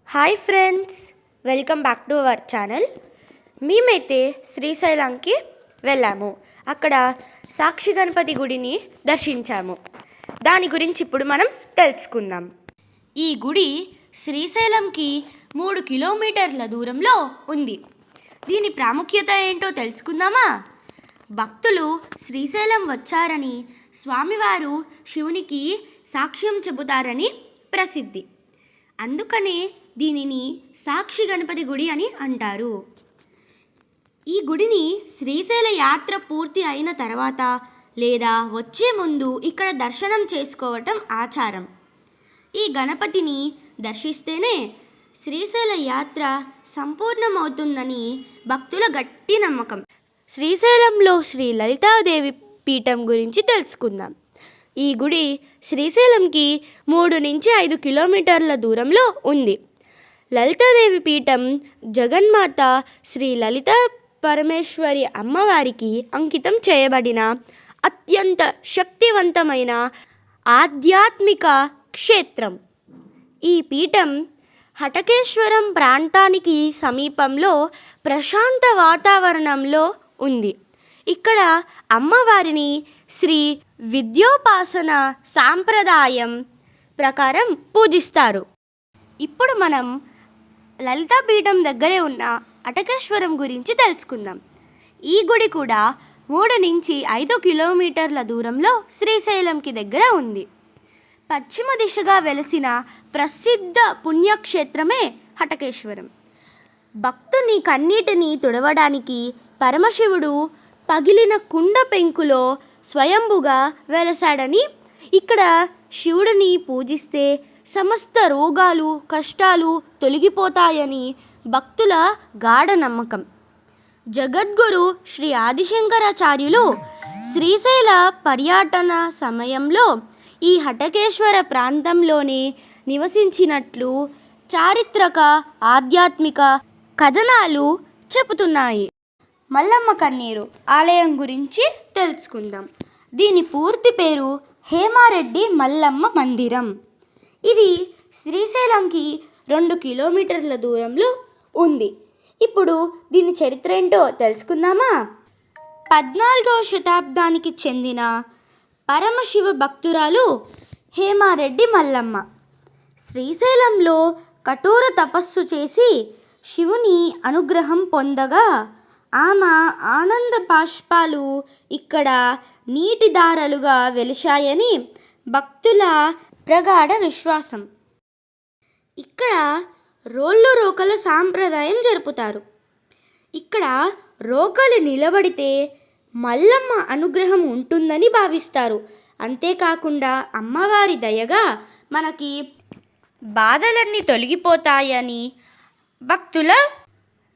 Hi friends, welcome back to our channel. మేమైతే శ్రీశైలంకి వెళ్ళాము. అక్కడ సాక్షి గణపతి గుడిని దర్శించాము. దాని గురించి ఇప్పుడు మనం తెలుసుకుందాం. ఈ గుడి శ్రీశైలంకి 3 కిలోమీటర్ల దూరంలో ఉంది. దీని ప్రాముఖ్యత ఏంటో తెలుసుకుందామా? భక్తులు శ్రీశైలం వచ్చారని స్వామివారు శివునికి సాక్ష్యం చెబుతారని ప్రసిద్ధి. అందుకనే దీనిని సాక్షి గణపతి గుడి అని అంటారు. ఈ గుడిని శ్రీశైల యాత్ర పూర్తి అయిన తర్వాత లేదా వచ్చే ముందు ఇక్కడ దర్శనం చేసుకోవటం ఆచారం. ఈ గణపతిని దర్శిస్తేనే శ్రీశైల యాత్ర సంపూర్ణమవుతుందని భక్తుల గట్టి నమ్మకం. శ్రీశైలంలో శ్రీ లలితాదేవి పీఠం గురించి తెలుసుకుందాం. ఈ గుడి శ్రీశైలంకి 3 నుంచి 5 కిలోమీటర్ల దూరంలో ఉంది. లలితాదేవి పీఠం జగన్మాత శ్రీ లలిత పరమేశ్వరి అమ్మవారికి అంకితం చేయబడిన అత్యంత శక్తివంతమైన ఆధ్యాత్మిక క్షేత్రం. ఈ పీఠం హటకేశ్వరం ప్రాంతానికి సమీపంలో ప్రశాంత వాతావరణంలో ఉంది. ఇక్కడ అమ్మవారిని శ్రీ విద్యోపాసన సాంప్రదాయం ప్రకారం పూజిస్తారు. ఇప్పుడు మనం లలితాపీఠం దగ్గరే ఉన్న హటకేశ్వరం గురించి తెలుసుకుందాం. ఈ గుడి కూడా 3 నుంచి 5 కిలోమీటర్ల దూరంలో శ్రీశైలంకి దగ్గర ఉంది. పశ్చిమ దిశగా వెలసిన ప్రసిద్ధ పుణ్యక్షేత్రమే హటకేశ్వరం. భక్తుని కన్నీటిని తుడవడానికి పరమశివుడు పగిలిన కుండ పెంకులో స్వయంభుగా వెలసాడని, ఇక్కడ శివుడిని పూజిస్తే సమస్త రోగాలు కష్టాలు తొలగిపోతాయని భక్తుల గాఢ నమ్మకం. జగద్గురు శ్రీ ఆదిశంకరాచార్యులు శ్రీశైల పర్యటన సమయంలో ఈ హటకేశ్వర ప్రాంతంలోనే నివసించినట్లు చారిత్రక ఆధ్యాత్మిక కథనాలు చెబుతున్నాయి. మల్లమ్మ కన్నీరు ఆలయం గురించి తెలుసుకుందాం. దీని పూర్తి పేరు హేమారెడ్డి మల్లమ్మ మందిరం. ఇది శ్రీశైలంకి 2 కిలోమీటర్ల దూరంలో ఉంది. ఇప్పుడు దీని చరిత్ర ఏంటో తెలుసుకుందామా? 14వ శతాబ్దానికి చెందిన పరమశివ భక్తురాలు హేమారెడ్డి మల్లమ్మ శ్రీశైలంలో కఠోర తపస్సు చేసి శివుని అనుగ్రహం పొందగా ఆమె ఆనంద బాష్పాలు ఇక్కడ నీటి దారలుగా వెలిశాయని భక్తుల ప్రగాఢ విశ్వాసం. ఇక్కడ రోళ్ళు రోకల సాంప్రదాయం జరుపుతారు. ఇక్కడ రోకలు నిలబడితే మల్లమ్మ అనుగ్రహం ఉంటుందని భావిస్తారు. అంతేకాకుండా అమ్మవారి దయగా మనకి బాధలన్నీ తొలగిపోతాయని భక్తుల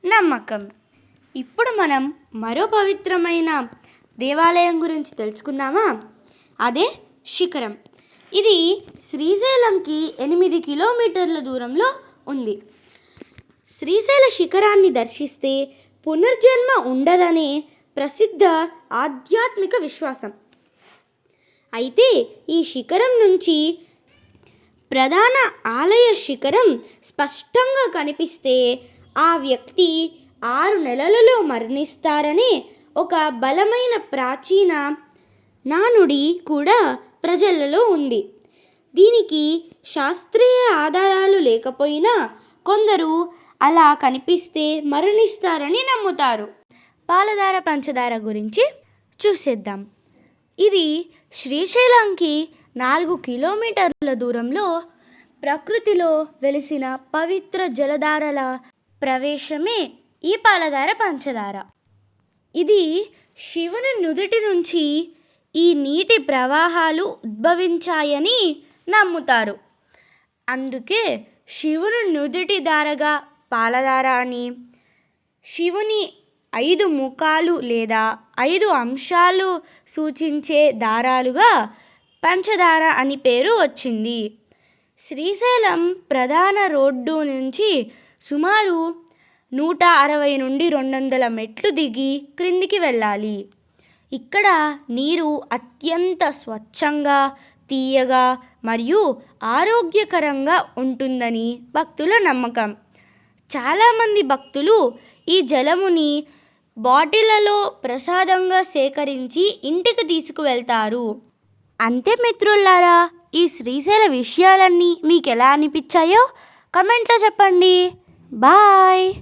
నమ్మకం. ఇప్పుడు మనం మరో పవిత్రమైన దేవాలయం గురించి తెలుసుకుందామా? అదే శిఖరం. ఇది శ్రీశైలంకి 8 కిలోమీటర్ల దూరంలో ఉంది. శ్రీశైల శిఖరాన్ని దర్శిస్తే పునర్జన్మ ఉండదనే ప్రసిద్ధ ఆధ్యాత్మిక విశ్వాసం. అయితే ఈ శిఖరం నుంచి ప్రధాన ఆలయ శిఖరం స్పష్టంగా కనిపిస్తే ఆ వ్యక్తి 6 నెలలలో మరణిస్తారనే ఒక బలమైన ప్రాచీన నానుడి కూడా ప్రజలలో ఉంది. దీనికి శాస్త్రీయ ఆధారాలు లేకపోయినా కొందరు అలా కనిపిస్తే మరణిస్తారని నమ్ముతారు. పాలధార పంచదార గురించి చూసేద్దాం. ఇది శ్రీశైలంకి 4 కిలోమీటర్ల దూరంలో ప్రకృతిలో వెలిసిన పవిత్ర జలధారల ప్రవేశమే ఈ పాలధార పంచదార. ఇది శివుని నుదుటి నుంచి ఈ నీటి ప్రవాహాలు ఉద్భవించాయని నమ్ముతారు. అందుకే శివుని నుదుటి దారగా పాలధార అని, శివుని 5 ముఖాలు లేదా 5 అంశాలు సూచించే దారాలుగా పంచదార అని పేరు వచ్చింది. శ్రీశైలం ప్రధాన రోడ్డు నుంచి సుమారు 160 నుండి 200 మెట్లు దిగి క్రిందికి వెళ్ళాలి. ఇక్కడ నీరు అత్యంత స్వచ్ఛంగా తీయగా మరియు ఆరోగ్యకరంగా ఉంటుందని భక్తుల నమ్మకం. చాలామంది భక్తులు ఈ జలముని బాటిళ్లలో ప్రసాదంగా సేకరించి ఇంటికి తీసుకువెళ్తారు. అంతే మిత్రులారా, ఈ శ్రీశైల విషయాలన్నీ మీకు ఎలా అనిపించాయో కమెంట్లో చెప్పండి. బాయ్.